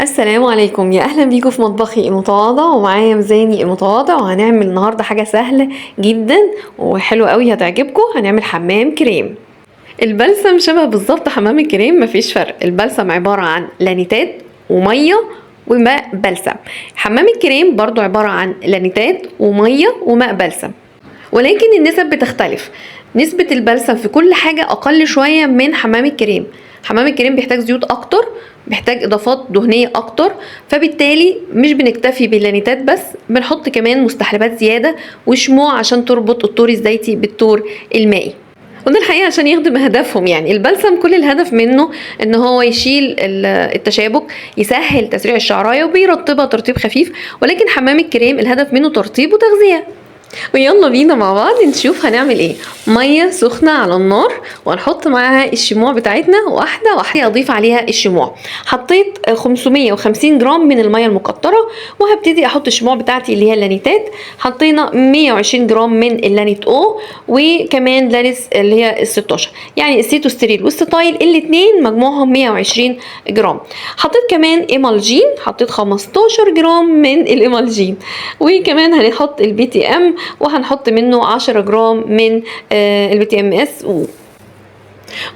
السلام عليكم، يا اهلا بيكم في مطبخي المتواضع ومعايا ميزاني المتواضع. وهنعمل النهارده حاجه سهله جدا وحلوه قوي هتعجبكم. هنعمل حمام كريم. البلسم شبه بالظبط حمام الكريم، مفيش فرق. البلسم عباره عن لانيتات وميه وماء بلسم. حمام الكريم برضو عباره عن لانيتات وميه وماء بلسم، ولكن النسب بتختلف. نسبة البلسم في كل حاجة أقل شوية من حمام الكريم. حمام الكريم بيحتاج زيوت أكتر، بيحتاج إضافات دهنية أكتر، فبالتالي مش بنكتفي باللانيتات بس، بنحط كمان مستحلبات زيادة وشموع عشان تربط الطور الزيتي بالطور المائي. وده الحقيقة عشان يخدم هدفهم. يعني البلسم كل الهدف منه ان هو يشيل التشابك، يسهل تسريع الشعراية وبيرطبها ترطيب خفيف، ولكن حمام الكريم الهدف منه ترطيب وتغذية. ويلا بينا مع بعض نشوف هنعمل ايه. ميه سخنه على النار وهنحط معاها الشموع بتاعتنا واحده واحده. اضيف عليها الشموع. حطيت 550 جرام من الميه المقطره، وهبتدي احط الشموع بتاعتي اللي هي اللانيتات. حطينا 120 جرام من اللانيت او، وكمان لانيس اللي هي ال 16، يعني السيتوستريل والستايل الاثنين مجموعهم 120 جرام. حطيت كمان ايمالجين، حطيت 15 جرام من الايمالجين، وكمان هنحط البي تي ام وهنحط منه 10 جرام من البي تي ام اس،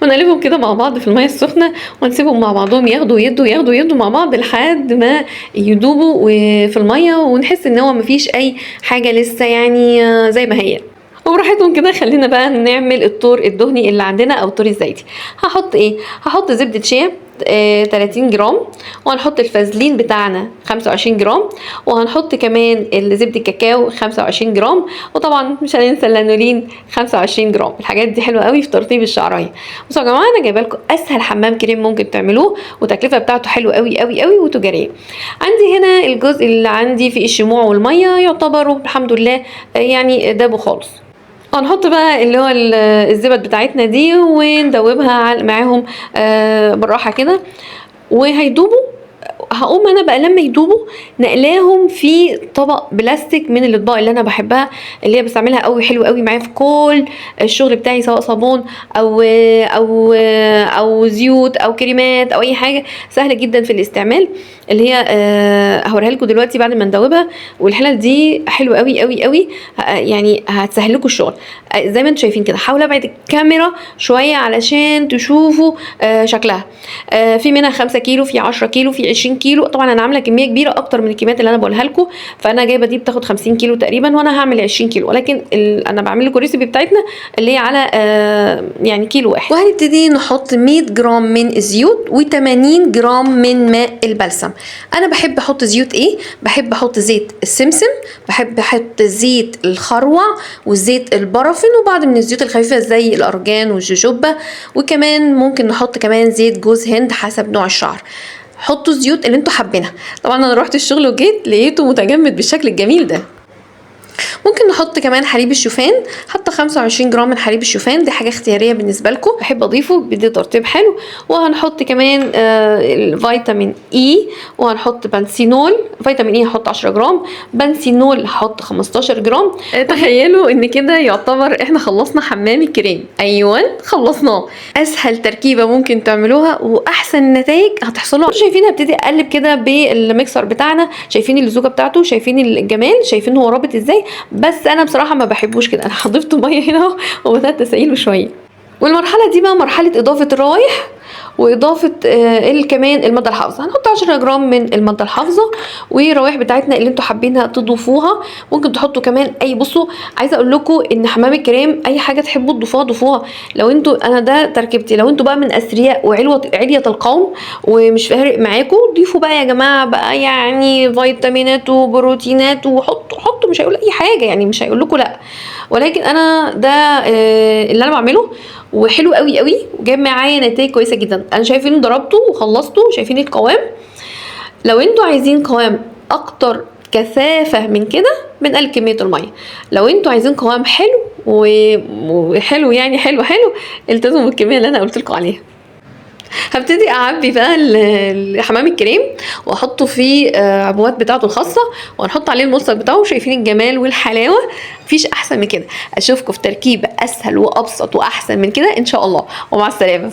ونقلبهم كده مع بعض في الميه السخنه، ونسيبهم مع بعضهم ياخدوا يدوا مع بعض لحد ما يدوبوا في الميه، ونحس ان هو مفيش اي حاجه لسه، يعني زي ما هي. وبراحتهم كده. خلينا بقى نعمل الطور الدهني اللي عندنا او الطور الزيتي. هحط ايه؟ هحط زبده شيا 30 جرام، وهنحط الفازلين بتاعنا 25 جرام، وهنحط كمان زبده الكاكاو 25 جرام، وطبعا مش هننسى اللانولين 25 جرام. الحاجات دي حلوه قوي في ترطيب الشعرايه. بصوا يا جماعه، انا جايبه لكم اسهل حمام كريم ممكن تعملوه، والتكلفه بتاعته حلوه قوي قوي قوي وتجاريه. عندي هنا الجزء اللي عندي في الشموع والميه يعتبروا الحمد لله يعني دابوا خالص. هنحط بقى اللي هو الزبد بتاعتنا دي وندوبها معاهم بالراحه كده وهيدوبوا. هقوم انا بقى لما يدوبوا نقلاهم في طبق بلاستيك من الاطباق اللي انا بحبها، اللي هي بستعملها قوي، حلو قوي معايا في كل الشغل بتاعي، سواء صابون او زيوت او كريمات او اي حاجه. سهله جدا في الاستعمال، اللي هي هوريها لكم دلوقتي بعد ما ندوبها. والحلل دي حلوه قوي قوي قوي، يعني هتسهل لكم الشغل. زي ما انتم شايفين كده. حاول ابعد الكاميرا شويه علشان تشوفوا شكلها. في منها 5 كيلو، في 10 كيلو، في 20 كيلو. طبعا انا عامله كميه كبيره اكتر من الكميات اللي انا بقولها لكم، فانا جايبه دي بتاخد 50 كيلو تقريبا، وانا هعمل 20 كيلو، ولكن انا بعمل لكم الريسيبي بتاعتنا اللي هي على يعني كيلو واحد. وهنبتدي نحط 100 جرام من الزيوت و80 جرام من ماء البلسم. انا بحب احط زيوت ايه؟ بحب احط زيت السمسم، بحب احط زيت الخروع وزيت البرافين، وبعض من الزيوت الخفيفه زي الارجان والجوجوبا، وكمان ممكن نحط كمان زيت جوز هند حسب نوع الشعر. حطوا الزيوت اللي انتوا حابينها. طبعا انا رحت الشغل وجيت لقيته متجمد بالشكل الجميل ده. ممكن نحط كمان حليب الشوفان، حتى 25 جرام من حليب الشوفان، دي حاجه اختياريه بالنسبه لكم، بحب اضيفه بيدي ترطيب حلو. وهنحط كمان الفيتامين اي، وهنحط بنسينول. فيتامين اي هحط 10 جرام، بنسينول هحط 15 جرام. تخيلوا ان كده يعتبر احنا خلصنا حمام الكريم. ايوه خلصناه. اسهل تركيبه ممكن تعملوها واحسن نتائج هتحصلوا. شايفين هبتدي اقلب كده بالميكسر بتاعنا، شايفين اللزوجه بتاعته، شايفين الجمال، شايفين هو رابط ازاي. بس انا بصراحه ما بحبوش كده، انا ضفت ميه هنا وبدات اسيله شويه. والمرحله دي بقى مرحله اضافه الروايح واضافه كمان الماده الحافظه. هنحط 10 جرام من الماده الحافظه، والروايح بتاعتنا اللي انتوا حابينها تضيفوها. ممكن تحطوا كمان اي، بصوا عايزه اقول لكم ان حمام الكريم اي حاجه تحبوا تضيفوها ضيفوها. لو انتوا، انا ده تركيبتي، لو انتوا بقى من اثرياء وعليه القوم ومش فارق معاكم، ضيفوا بقى يا جماعه بقى يعني فيتامينات وبروتينات، وحطوا مش هيقول اي حاجه، يعني مش هيقول لكم لا. ولكن انا ده اللي انا بعمله، وحلو قوي قوي وجايب معايا نتائج كويسه جدا. انا شايفين ضربته وخلصته، شايفين القوام. لو انتوا عايزين قوام اكتر كثافه من كده بنقلل كميه الميه. لو انتوا عايزين قوام حلو وحلو يعني حلو التزموا بالكميه اللي انا قلت لكم عليها. هبتدي اعبي بقى حمام الكريم واحطه في عبوات بتاعته الخاصه، وهنحط عليه الملصق بتاعه. شايفين الجمال والحلاوه؟ مفيش احسن من كده. اشوفكم في تركيبه اسهل وابسط واحسن من كده ان شاء الله، ومع السلامه.